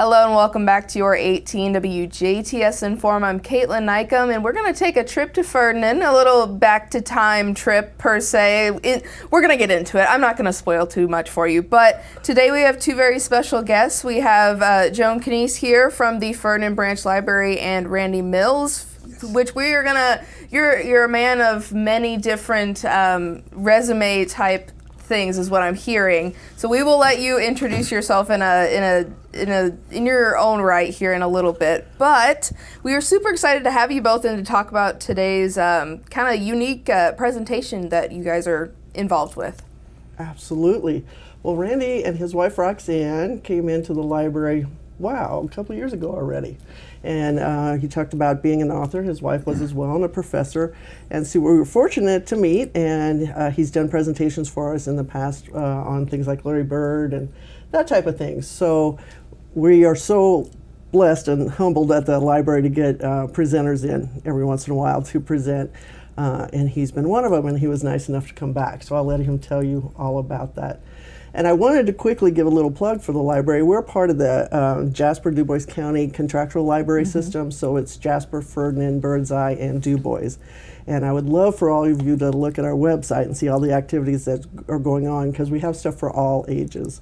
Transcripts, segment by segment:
Hello and welcome back to your 18 WJTS In.form. I'm Kaitlyn Neukam, and we're going to take a trip to Ferdinand, a little back to time trip per se. We're going to get into it. I'm not going to spoil too much for you, but today we have two very special guests. We have Joan Knies here from the Ferdinand Branch Library and Randy Mills, which we are going to, you're a man of many different resume type things is what I'm hearing. So we will let you introduce yourself in your own right here in a little bit. But we are super excited to have you both in to talk about today's kind of unique presentation that you guys are involved with. Absolutely. Well, Randy and his wife Roxanne came into the library, a couple of years ago already. And he talked about being an author. His wife was as well, and a professor. And so we were fortunate to meet, and he's done presentations for us in the past on things like Larry Bird and that type of thing. So we are so blessed and humbled at the library to get presenters in every once in a while to present. And he's been one of them, and he was nice enough to come back. So I'll let him tell you all about that. And I wanted to quickly give a little plug for the library. We're part of the Jasper Du Bois County contractual library system, so it's Jasper, Ferdinand, Birdseye, and Du Bois. And I would love for all of you to look at our website and see all the activities that are going on, because we have stuff for all ages.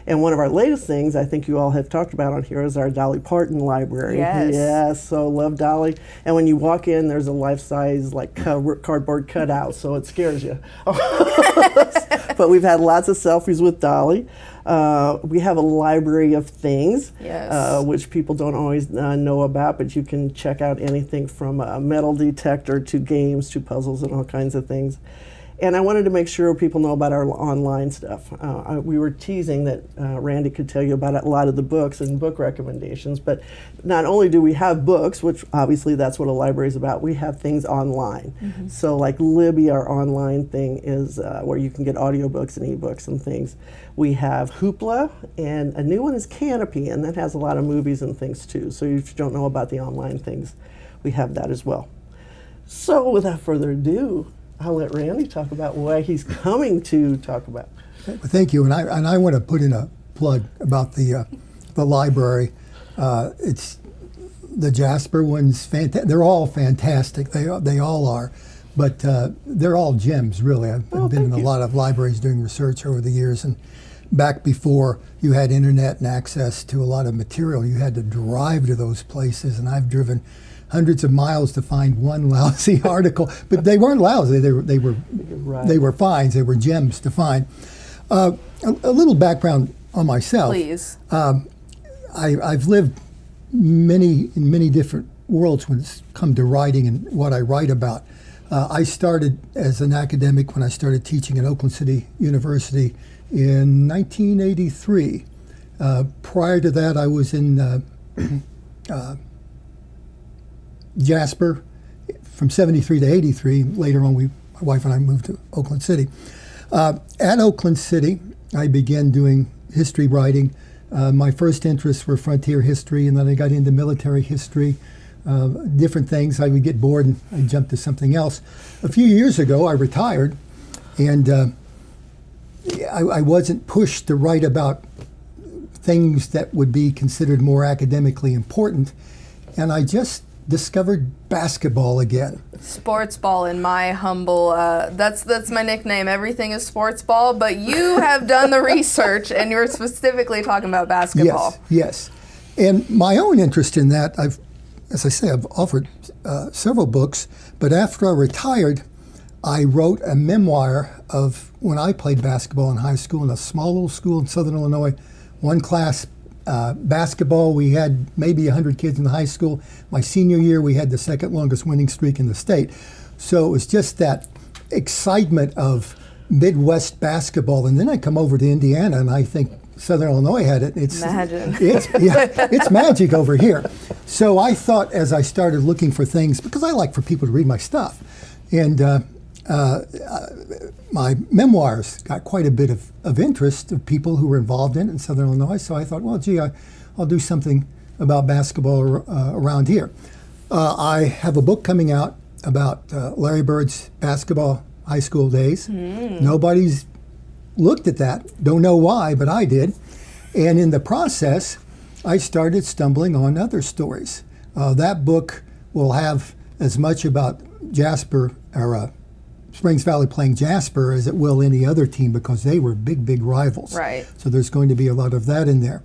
And one of our latest things I think you all have talked about on here is our Dolly Parton library. Yes, so love Dolly. And when you walk in, there's a life-size cardboard cutout, so it scares you. But we've had lots of selfies with Dolly. We have a library of things, which people don't always know about, but you can check out anything from a metal detector to games to puzzles and all kinds of things. And I wanted to make sure people know about our online stuff. We were teasing that Randy could tell you about a lot of the books and book recommendations, but not only do we have books, which obviously that's what a library is about, we have things online. So like Libby, our online thing, is where you can get audiobooks and ebooks and things. We have Hoopla, and a new one is Canopy, and that has a lot of movies and things too. So if you don't know about the online things, we have that as well. So without further ado, I'll let Randy talk about why he's coming to talk about. Thank you, and I want to put in a plug about the library. It's the Jasper ones. They're all fantastic. They all are, but they're all gems, really. I've been in a lot of libraries doing research over the years, and back before you had internet and access to a lot of material, you had to drive to those places, and I've driven hundreds of miles to find one lousy article, but they weren't lousy. They were finds. They were gems to find. A little background on myself. Please. I've lived in many different worlds when it's come to writing and what I write about. I started as an academic when I started teaching at Oakland City University in 1983. Prior to that, I was in Jasper from 73 to 83. Later on, my wife and I moved to Oakland City. At Oakland City, I began doing history writing. My first interests were frontier history, and then I got into military history, different things. I would get bored and I'd jump to something else. A few years ago, I retired, and I wasn't pushed to write about things that would be considered more academically important, and I just discovered basketball again. Sports ball, in my humble, that's my nickname. Everything is sports ball, but you have done the research and you're specifically talking about basketball. Yes. And my own interest in that, I've offered several books, but after I retired, I wrote a memoir of when I played basketball in high school in a small little school in Southern Illinois, one class basketball. We had maybe 100 kids in the high school. My senior year, we had the second longest winning streak in the state. So it was just that excitement of Midwest basketball. And then I come over to Indiana, and I think Southern Illinois had it. It's magic over here. So I thought, as I started looking for things, because I like for people to read my stuff, and my memoirs got quite a bit of interest of people who were involved in it in Southern Illinois. So I thought, well, gee, I'll do something about basketball around here. I have a book coming out about Larry Bird's basketball high school days. Nobody's looked at that. Don't know why, but I did. And in the process, I started stumbling on other stories. That book will have as much about Jasper, or Springs Valley playing Jasper, as it will any other team, because they were big, big rivals. Right. So there's going to be a lot of that in there.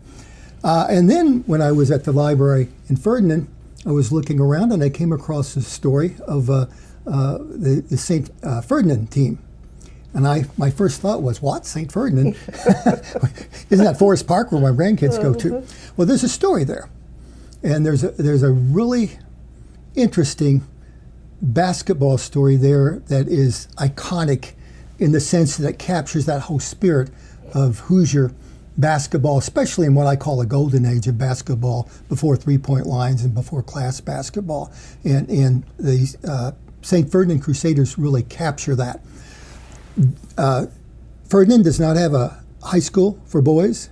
And then when I was at the library in Ferdinand, I was looking around and I came across a story of the St. Ferdinand team. And my first thought was, what, St. Ferdinand? Isn't that Forest Park where my grandkids go to? Well, there's a story there. And there's a really interesting basketball story there that is iconic in the sense that it captures that whole spirit of Hoosier basketball, especially in what I call a golden age of basketball, before three-point lines and before class basketball. And the St. Ferdinand Crusaders really capture that. Ferdinand does not have a high school for boys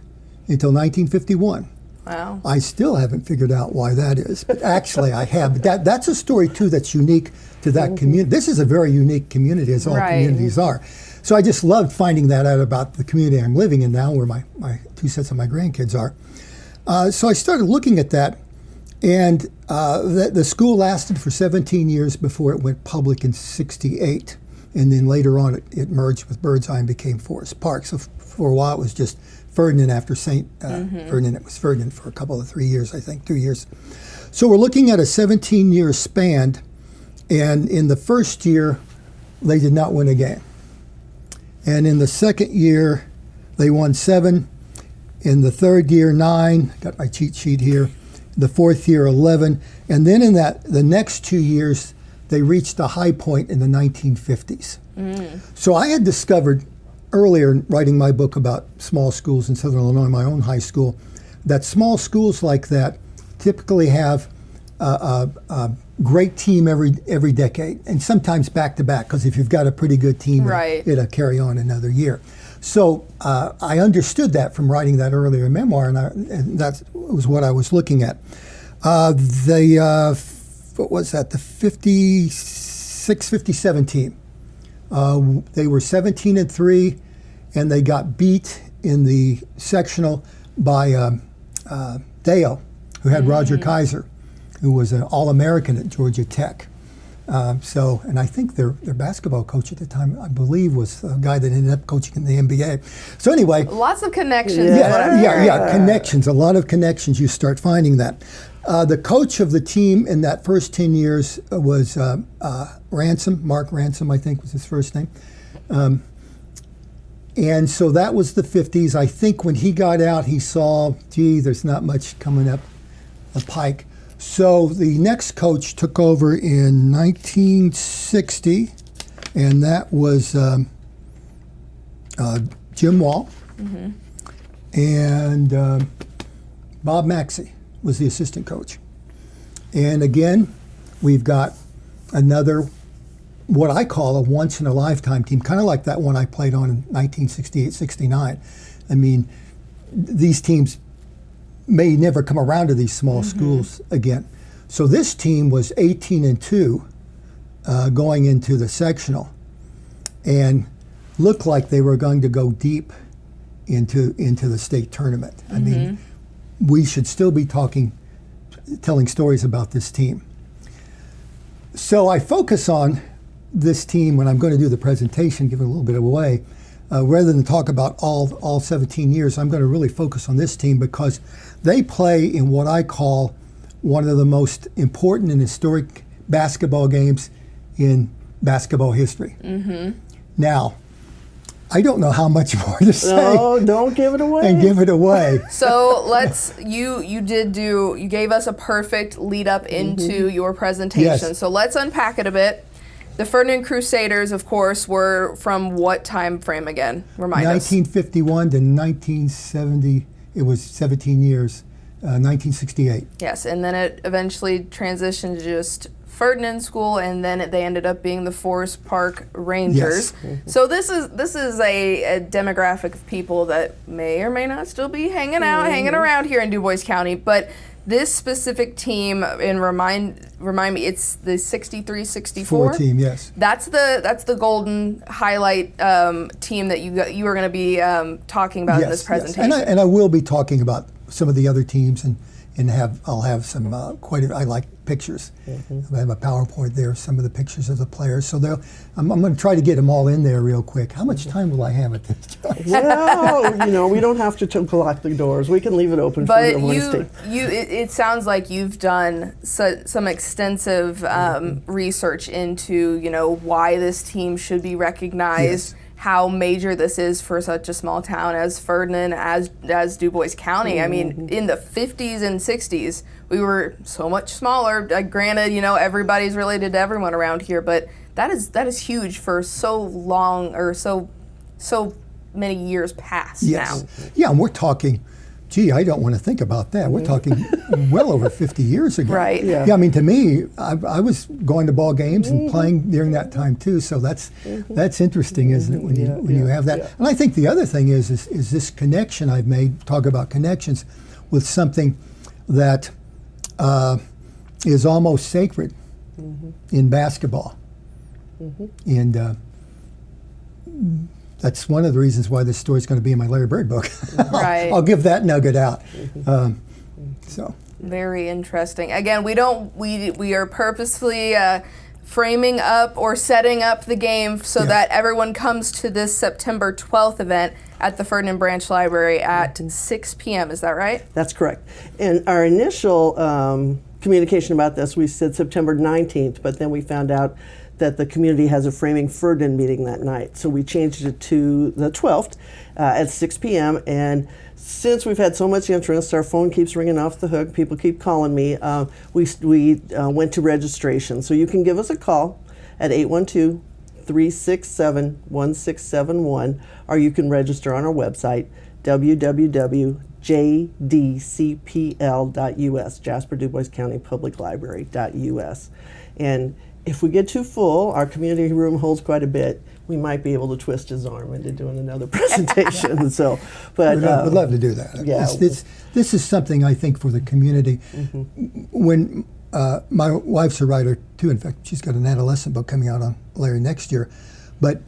until 1951. Wow. I still haven't figured out why that is, but actually I have. But that's a story too that's unique to that community. This is a very unique community, as all communities are. So I just loved finding that out about the community I'm living in now, where my two sets of my grandkids are. So I started looking at that, and the school lasted for 17 years before it went public in '68. And then later on, it merged with Birdseye and became Forest Park. So for a while, it was just Ferdinand after St. Ferdinand. It was Ferdinand for a couple of 3 years, I think, 2 years. So we're looking at a 17-year span, and in the first year, they did not win a game. And in the second year, they won 7. In the third year, 9. Got my cheat sheet here. The fourth year, 11. And then in the next 2 years, they reached a high point in the 1950s. So I had discovered earlier, writing my book about small schools in Southern Illinois, my own high school, that small schools like that typically have a great team every decade, and sometimes back to back, because if you've got a pretty good team, it'll carry on another year. So I understood that from writing that earlier memoir, and that was what I was looking at. What was that? The 56, 57 team. They were 17-3, and they got beat in the sectional by Dale, who had Roger Kaiser, who was an All-American at Georgia Tech. And I think their basketball coach at the time, I believe, was a guy that ended up coaching in the NBA. So anyway. Lots of connections. Yeah, connections. A lot of connections. You start finding that. The coach of the team in that first 10 years was Ransom. Mark Ransom, I think, was his first name. And so that was the 50s. I think when he got out, he saw, gee, there's not much coming up the pike. So the next coach took over in 1960, and that was Jim Wall. And Bob Maxey was the assistant coach. And again, we've got another, what I call a once-in-a-lifetime team, kind of like that one I played on in 1968-69. I mean, these teams may never come around to these small schools again. So this team was 18-2 going into the sectional, and looked like they were going to go deep into the state tournament. I mean, we should still be telling stories about this team. So I focus on this team when I'm going to do the presentation, give it a little bit away. Rather than talk about all 17 years, I'm going to really focus on this team because they play in what I call one of the most important and historic basketball games in basketball history. Now, I don't know how much more to say. Oh, don't give it away. And give it away. So you gave us a perfect lead up into your presentation. Yes. So let's unpack it a bit. The Ferdinand Crusaders, of course, were from what time frame again? Remind us. 1951 to 1970. It was 17 years. 1968. Yes, and then it eventually transitioned to just Ferdinand School, and then they ended up being the Forest Park Rangers. Yes. So this is a demographic of people that may or may not still be hanging around here in Du Bois County, but this specific team, and remind me, it's the 63-64 team, yes. That's the golden highlight team that you are going to be talking about in this presentation. Yes. And I will be talking about some of the other teams and I'll have some I like pictures. I have a PowerPoint there, some of the pictures of the players. So I'm going to try to get them all in there real quick. How much time will I have at this time? Well, we don't have to lock the doors. We can leave it open for everyone to stay. It sounds like you've done some extensive research into, why this team should be recognized. Yes. How major this is for such a small town as Ferdinand, as Du Bois County. I mean, in the 50s and 60s, we were so much smaller. Granted, everybody's related to everyone around here, but that is huge for so long or so many years past now. Yeah, and we're talking. Gee, I don't want to think about that. We're talking well over 50 years ago. Right. Yeah, I mean, to me, I was going to ball games and playing during that time too. So that's interesting, isn't it, when you have that? Yeah. And I think the other thing is this connection I've made. Talk about connections with something that is almost sacred in basketball, and. That's one of the reasons why this story is going to be in my Larry Bird book. Right. I'll give that nugget out. So very interesting. Again, we are purposefully framing up or setting up the game so that everyone comes to this September 12th event at the Ferdinand Branch Library at 6 p.m. Is that right? That's correct. And our initial communication about this, we said September 19th, but then we found out that the community has a Framing Ferdinand meeting that night. So we changed it to the 12th at 6 p.m. And since we've had so much interest, our phone keeps ringing off the hook, people keep calling me, we went to registration. So you can give us a call at 812-367-1671, or you can register on our website, www.jdcpl.us, Jasper Du Bois County Public Library.us. And if we get too full, our community room holds quite a bit. We might be able to twist his arm into doing another presentation. But we'd love to do that. Yeah. This is something I think for the community. When my wife's a writer too. In fact, she's got an adolescent book coming out on Larry next year. But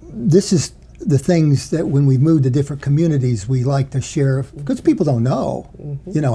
this is the things that when we move to different communities, we like to share because people don't know,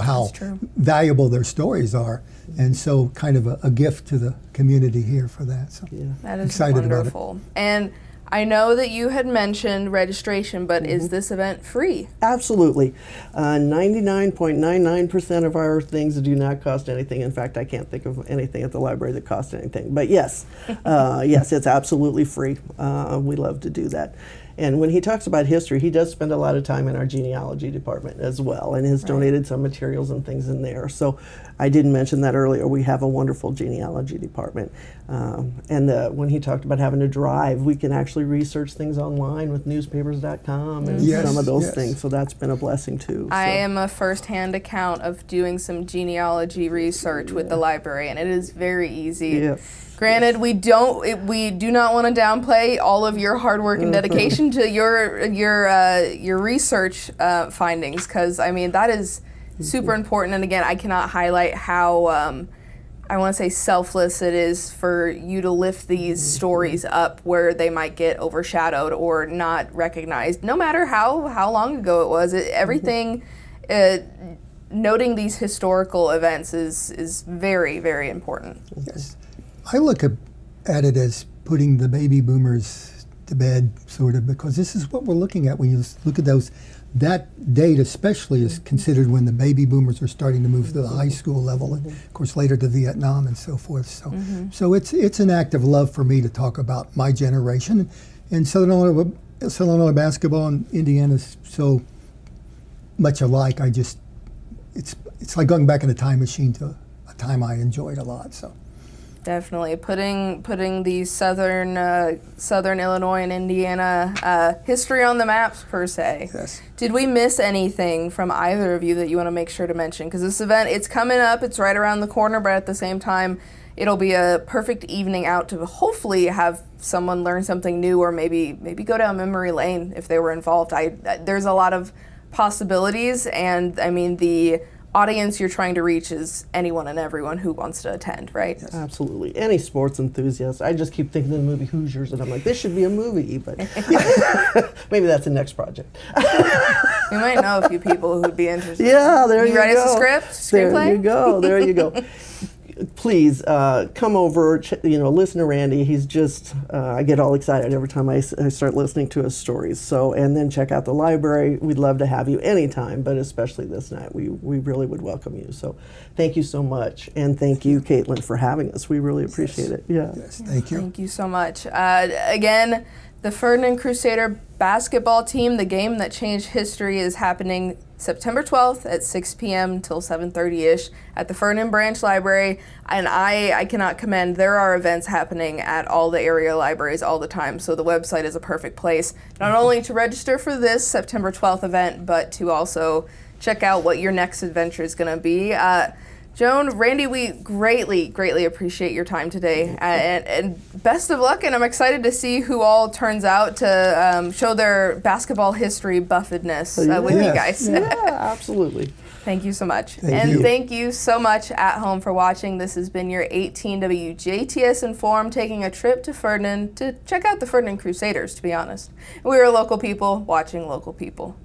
how valuable their stories are. And so kind of a gift to the community here for that. So that is excited wonderful. about it. And I know that you had mentioned registration, but is this event free? Absolutely. 99.99% of our things do not cost anything. In fact, I can't think of anything at the library that costs anything. But yes, it's absolutely free. We love to do that. And when he talks about history, he does spend a lot of time in our genealogy department as well, and has donated some materials and things in there. So I didn't mention that earlier. We have a wonderful genealogy department. And when he talked about having to drive, we can actually research things online with newspapers.com and some of those things. So that's been a blessing too. I am a first-hand account of doing some genealogy research with the library, and it is very easy. Yes. Granted, we do not want to downplay all of your hard work and dedication to your research findings, because I mean that is super important. And again, I cannot highlight how I want to say selfless it is for you to lift these stories up where they might get overshadowed or not recognized, no matter how long ago it was. Everything. Noting these historical events is very, very important. Yes. I look at it as putting the baby boomers to bed, sort of, because this is what we're looking at when you look at those. That date especially is considered when the baby boomers are starting to move to the high school level, and of course later to Vietnam and so forth. So it's an act of love for me to talk about my generation, and Southern Illinois basketball and Indiana is so much alike. It's like going back in a time machine to a time I enjoyed a lot. So. Definitely putting the southern Illinois and Indiana history on the maps per se. Yes. Did we miss anything from either of you that you want to make sure to mention? Because this event, it's coming up, it's right around the corner, but at the same time, it'll be a perfect evening out to hopefully have someone learn something new, or maybe go down memory lane if they were involved. There's a lot of possibilities, and I mean the audience you're trying to reach is anyone and everyone who wants to attend, right? Yes. Absolutely. Any sports enthusiast. I just keep thinking of the movie Hoosiers, and I'm like, this should be a movie, but maybe that's the next project. We might know a few people who would be interested. Yeah, there you go. You write us a script, screenplay? There you go. There you go. Please come over, listen to Randy. He's just, I get all excited every time I start listening to his stories. So, and then check out the library. We'd love to have you anytime, but especially this night. We really would welcome you. So thank you so much. And thank you, Kaitlyn, for having us. We really appreciate it. Yeah. Yes, thank you. Thank you so much. Again, the Ferdinand Crusader Basketball team, the game that changed history, is happening September 12th at 6 p.m. till 7:30-ish at the Ferdinand Branch Library. And I cannot commend, there are events happening at all the area libraries all the time, so the website is a perfect place, not only to register for this September 12th event, but to also check out what your next adventure is going to be. Joan, Randy, we greatly, greatly appreciate your time today, and best of luck, and I'm excited to see who all turns out to show their basketball history buffedness with you guys. Yeah, absolutely. Thank you so much. Thank you. Thank you so much at home for watching. This has been your 18 WJTS In.form, taking a trip to Ferdinand to check out the Ferdinand Crusaders, to be honest. We are local people watching local people.